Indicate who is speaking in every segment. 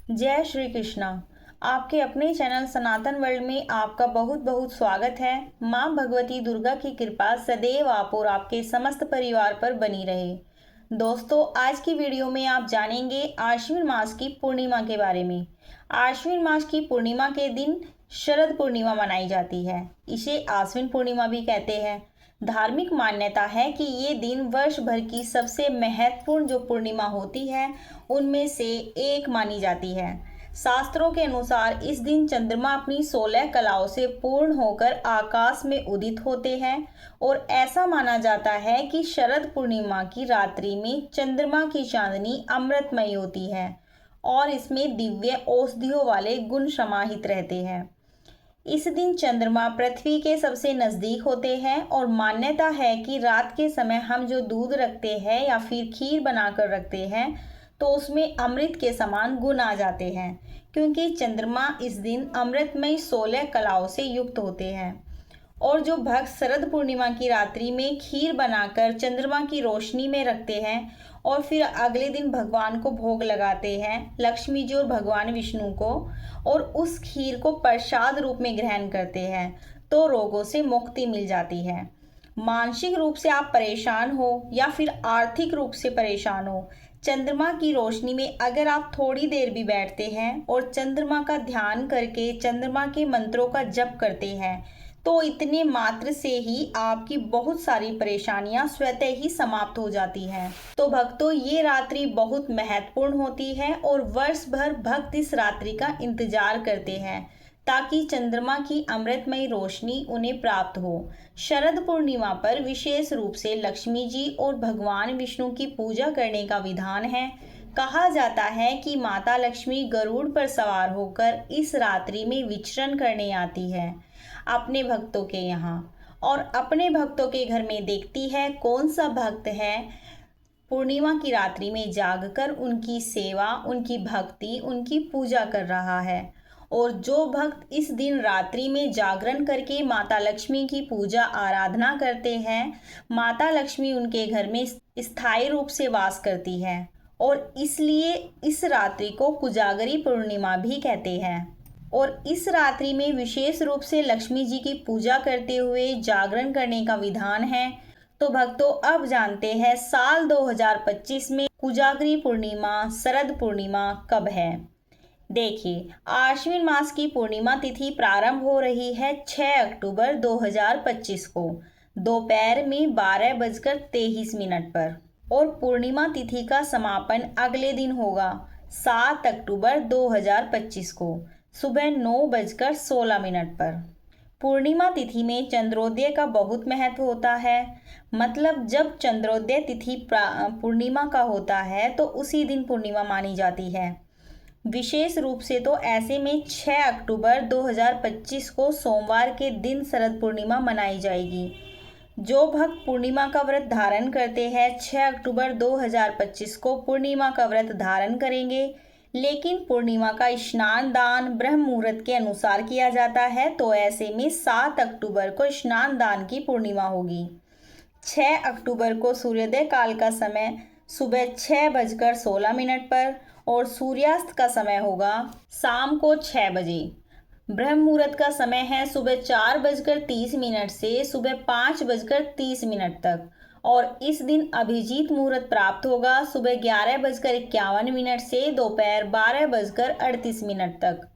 Speaker 1: जय श्री कृष्णा। आपके अपने चैनल सनातन वर्ल्ड में आपका बहुत बहुत स्वागत है। माँ भगवती दुर्गा की कृपा सदैव आप और आपके समस्त परिवार पर बनी रहे। दोस्तों, आज की वीडियो में आप जानेंगे आश्विन मास की पूर्णिमा के बारे में। आश्विन मास की पूर्णिमा के दिन शरद पूर्णिमा मनाई जाती है। इसे आश्विन पूर्णिमा भी कहते हैं। धार्मिक मान्यता है कि ये दिन वर्ष भर की सबसे महत्वपूर्ण जो पूर्णिमा होती है उनमें से एक मानी जाती है। शास्त्रों के अनुसार इस दिन चंद्रमा अपनी 16 कलाओं से पूर्ण होकर आकाश में उदित होते हैं और ऐसा माना जाता है कि शरद पूर्णिमा की रात्रि में चंद्रमा की चांदनी अमृतमयी होती है और इसमें दिव्य औषधियों वाले गुण समाहित रहते हैं। इस दिन चंद्रमा पृथ्वी के सबसे नज़दीक होते हैं और मान्यता है कि रात के समय हम जो दूध रखते हैं या फिर खीर बनाकर रखते हैं तो उसमें अमृत के समान गुण आ जाते हैं, क्योंकि चंद्रमा इस दिन अमृतमय 16 कलाओं से युक्त होते हैं। और जो भक्त शरद पूर्णिमा की रात्रि में खीर बनाकर चंद्रमा की रोशनी में रखते हैं और फिर अगले दिन भगवान को भोग लगाते हैं, लक्ष्मी जी और भगवान विष्णु को, और उस खीर को प्रसाद रूप में ग्रहण करते हैं तो रोगों से मुक्ति मिल जाती है। मानसिक रूप से आप परेशान हो या फिर आर्थिक रूप से परेशान हो, चंद्रमा की रोशनी में अगर आप थोड़ी देर भी बैठते हैं और चंद्रमा का ध्यान करके चंद्रमा के मंत्रों का जप करते हैं तो इतने मात्र से ही आपकी बहुत सारी परेशानियां स्वतः ही समाप्त हो जाती हैं। तो भक्तों, ये रात्रि बहुत महत्वपूर्ण होती है और वर्ष भर भक्त इस रात्रि का इंतजार करते हैं ताकि चंद्रमा की अमृतमयी रोशनी उन्हें प्राप्त हो। शरद पूर्णिमा पर विशेष रूप से लक्ष्मी जी और भगवान विष्णु की पूजा करने का विधान है। कहा जाता है कि माता लक्ष्मी गरुड़ पर सवार होकर इस रात्रि में विचरण करने आती है अपने भक्तों के यहाँ और अपने भक्तों के घर में देखती है कौन सा भक्त है पूर्णिमा की रात्रि में जागकर उनकी सेवा, उनकी भक्ति, उनकी पूजा कर रहा है। और जो भक्त इस दिन रात्रि में जागरण करके माता लक्ष्मी की पूजा आराधना करते हैं, माता लक्ष्मी उनके घर में स्थायी रूप से वास करती है और इसलिए इस रात्रि को कुजागरी पूर्णिमा भी कहते हैं। और इस रात्रि में विशेष रूप से लक्ष्मी जी की पूजा करते हुए जागरण करने का विधान है। तो भक्तों, अब जानते हैं साल 2025 में कुजागरी पूर्णिमा, शरद पूर्णिमा कब है। देखिए, आश्विन मास की पूर्णिमा तिथि प्रारंभ हो रही है 6 अक्टूबर 2025 को दोपहर में 12:23 पर और पूर्णिमा तिथि का समापन अगले दिन होगा 7 अक्टूबर 2025 को सुबह 9:16 पर। पूर्णिमा तिथि में चंद्रोदय का बहुत महत्व होता है। मतलब जब चंद्रोदय तिथि पूर्णिमा का होता है तो उसी दिन पूर्णिमा मानी जाती है। विशेष रूप से तो ऐसे में 6 अक्टूबर 2025 को सोमवार के दिन शरद पूर्णिमा मनाई जाएगी। जो भक्त पूर्णिमा का व्रत धारण करते हैं 6 अक्टूबर 2025 को पूर्णिमा का व्रत धारण करेंगे, लेकिन पूर्णिमा का स्नान दान ब्रह्म मुहूर्त के अनुसार किया जाता है तो ऐसे में 7 अक्टूबर को स्नान दान की पूर्णिमा होगी। 6 अक्टूबर को सूर्योदय काल का समय सुबह 6:16 पर और सूर्यास्त का समय होगा शाम को 6 बजे। ब्रह्म मुहूर्त का समय है सुबह 4:30 से सुबह 5:30 तक और इस दिन अभिजीत मुहूर्त प्राप्त होगा सुबह 11:51 से दोपहर 12:38 तक।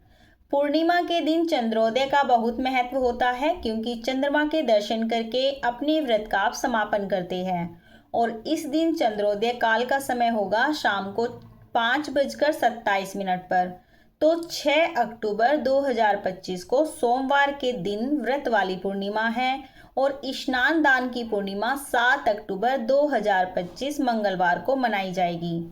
Speaker 1: पूर्णिमा के दिन चंद्रोदय का बहुत महत्व होता है क्योंकि चंद्रमा के दर्शन करके अपने व्रत का आप समापन करते हैं और इस दिन चंद्रोदय काल का समय होगा शाम को 5:27 पर। तो 6 अक्टूबर 2025 को सोमवार के दिन व्रत वाली पूर्णिमा है और स्नान दान की पूर्णिमा 7 अक्टूबर 2025 मंगलवार को मनाई जाएगी।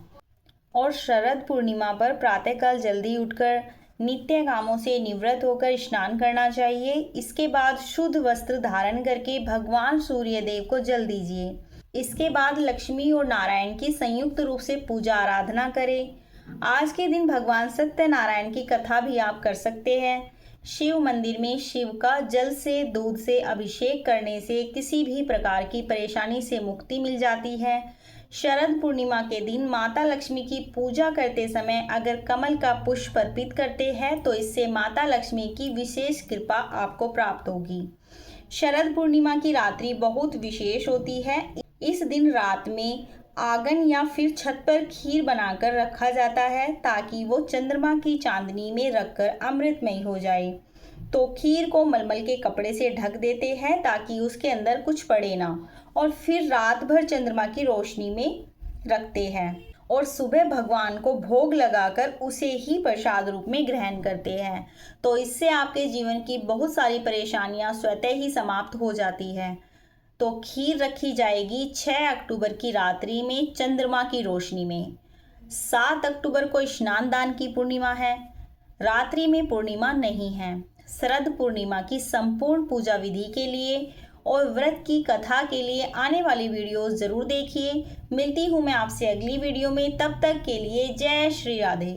Speaker 1: और शरद पूर्णिमा पर प्रातःकाल जल्दी उठकर नित्य कामों से निवृत्त होकर स्नान करना चाहिए। इसके बाद शुद्ध वस्त्र धारण करके भगवान सूर्य देव को जल दीजिए। इसके बाद लक्ष्मी और नारायण की संयुक्त रूप से पूजा आराधना करें। आज के दिन भगवान सत्यनारायण की कथा भी आप कर सकते हैं। शिव मंदिर में शिव का जल से, दूध से अभिषेक करने से किसी भी प्रकार की परेशानी से मुक्ति मिल जाती है। शरद पूर्णिमा के दिन माता लक्ष्मी की पूजा करते समय अगर कमल का पुष्प अर्पित करते हैं तो इससे माता लक्ष्मी की विशेष कृपा आपको प्राप्त होगी। शरद पूर्णिमा की रात्रि बहुत विशेष होती है। इस दिन रात में आंगन या फिर छत पर खीर बनाकर रखा जाता है ताकि वो चंद्रमा की चांदनी में रखकर अमृतमय हो जाए। तो खीर को मलमल के कपड़े से ढक देते हैं ताकि उसके अंदर कुछ पड़े ना, और फिर रात भर चंद्रमा की रोशनी में रखते हैं और सुबह भगवान को भोग लगाकर उसे ही प्रसाद रूप में ग्रहण करते हैं। तो इससे आपके जीवन की बहुत सारी परेशानियां स्वतः ही समाप्त हो जाती है। तो खीर रखी जाएगी 6 अक्टूबर की रात्रि में चंद्रमा की रोशनी में। 7 अक्टूबर को स्नान दान की पूर्णिमा है, रात्रि में पूर्णिमा नहीं है। शरद पूर्णिमा की संपूर्ण पूजा विधि के लिए और व्रत की कथा के लिए आने वाली वीडियोस जरूर देखिए। मिलती हूँ मैं आपसे अगली वीडियो में, तब तक के लिए जय श्री राधे।